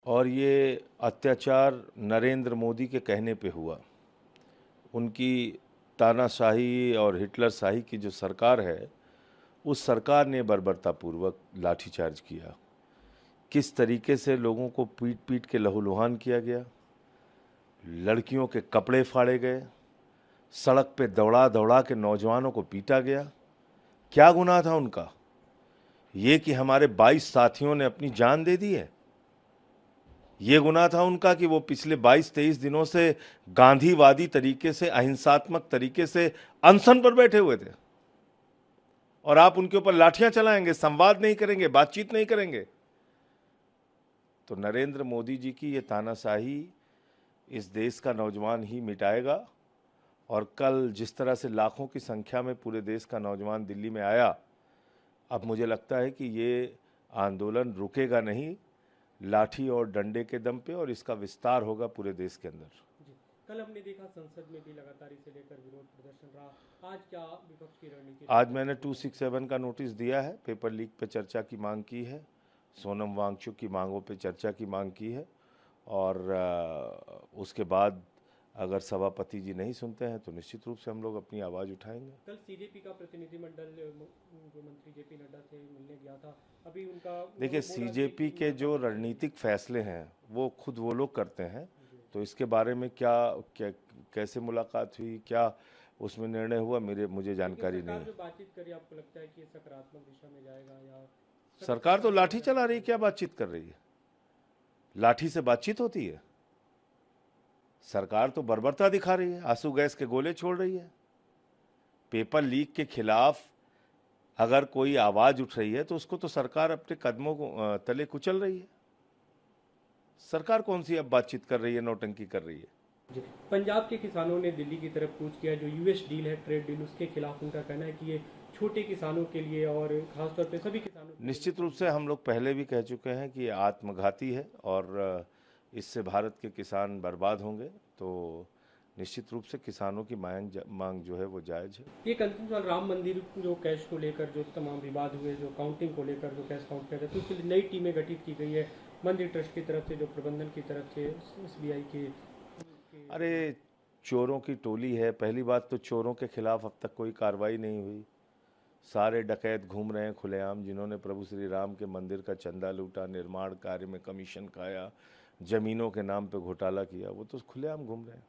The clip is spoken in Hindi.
और ये अत्याचार नरेंद्र मोदी के कहने पे हुआ। उनकी तानाशाही और हिटलरशाही की जो सरकार है, उस सरकार ने बर्बरतापूर्वक लाठीचार्ज किया। किस तरीके से लोगों को पीट पीट के लहूलुहान किया गया, लड़कियों के कपड़े फाड़े गए, सड़क पे दौड़ा दौड़ा के नौजवानों को पीटा गया। क्या गुनाह था उनका? ये कि हमारे 22 साथियों ने अपनी जान दे दी है। ये गुनाह था उनका कि वो पिछले 22-23 दिनों से गांधीवादी तरीके से, अहिंसात्मक तरीके से अनशन पर बैठे हुए थे, और आप उनके ऊपर लाठियां चलाएंगे, संवाद नहीं करेंगे, बातचीत नहीं करेंगे। तो नरेंद्र मोदी जी की ये तानाशाही इस देश का नौजवान ही मिटाएगा। और कल जिस तरह से लाखों की संख्या में पूरे देश का नौजवान दिल्ली में आया, अब मुझे लगता है कि ये आंदोलन रुकेगा नहीं, लाठी और डंडे के दम पे, और इसका विस्तार होगा पूरे देश के अंदर। जी, कल हमने देखा संसद में भी लगातार इसे लेकर विरोध प्रदर्शन रहा। आज क्या विपक्ष की रणनीति? आज मैंने 267 का नोटिस दिया है, पेपर लीक पे चर्चा की मांग की है, सोनम वांगचुक की मांगों पे चर्चा की मांग की है, और उसके बाद अगर सभापति जी नहीं सुनते हैं तो निश्चित रूप से हम लोग अपनी आवाज़ उठाएंगे। कल सीजेपी का प्रतिनिधिमंडल जो मंत्री जेपी नड्डा से मिलने गया था, अभी उनका देखिए, सीजेपी के जो रणनीतिक फैसले हैं वो खुद वो लोग करते हैं, तो इसके बारे में क्या कैसे मुलाकात हुई, क्या उसमें निर्णय हुआ, मुझे जानकारी नहीं है। जो बातचीत करी, आपको लगता है कि सकारात्मक दिशा में जाएगा या? सरकार तो लाठी चला रही है, क्या बातचीत कर रही है? लाठी से बातचीत होती है? सरकार तो बर्बरता दिखा रही है, आंसू गैस के गोले छोड़ रही है। पेपर लीक के खिलाफ अगर कोई आवाज उठ रही है तो उसको तो सरकार अपने कदमों को तले कुचल रही है। सरकार कौन सी अब बातचीत कर रही है, नौटंकी कर रही है? पंजाब के किसानों ने दिल्ली की तरफ कूच किया, जो यूएस डील है, ट्रेड डील, उसके खिलाफ उनका कहना है कि ये छोटे किसानों के लिए और खासतौर पे सभी किसानों के निश्चित रूप से हम लोग पहले भी कह चुके हैं कि ये आत्मघाती है और इससे भारत के किसान बर्बाद होंगे। तो निश्चित रूप से किसानों की मांग जो है वो जायज है। एक अंतिम सवाल, राम मंदिर जो कैश को लेकर जो तमाम विवाद हुए, जो काउंटिंग को लेकर जो कैश काउंट किया जाए, तो उसके लिए नई टीमें गठित की गई है मंदिर ट्रस्ट की तरफ से, जो प्रबंधन की तरफ से एसबीआई के। अरे, चोरों की टोली है। पहली बात तो चोरों के खिलाफ अब तक कोई कार्रवाई नहीं हुई। सारे डकैत घूम रहे हैं खुलेआम, जिन्होंने प्रभु श्री राम के मंदिर का चंदा लूटा, निर्माण कार्य में कमीशन खाया, जमीनों के नाम पे घोटाला किया, वो तो खुलेआम घूम रहे हैं।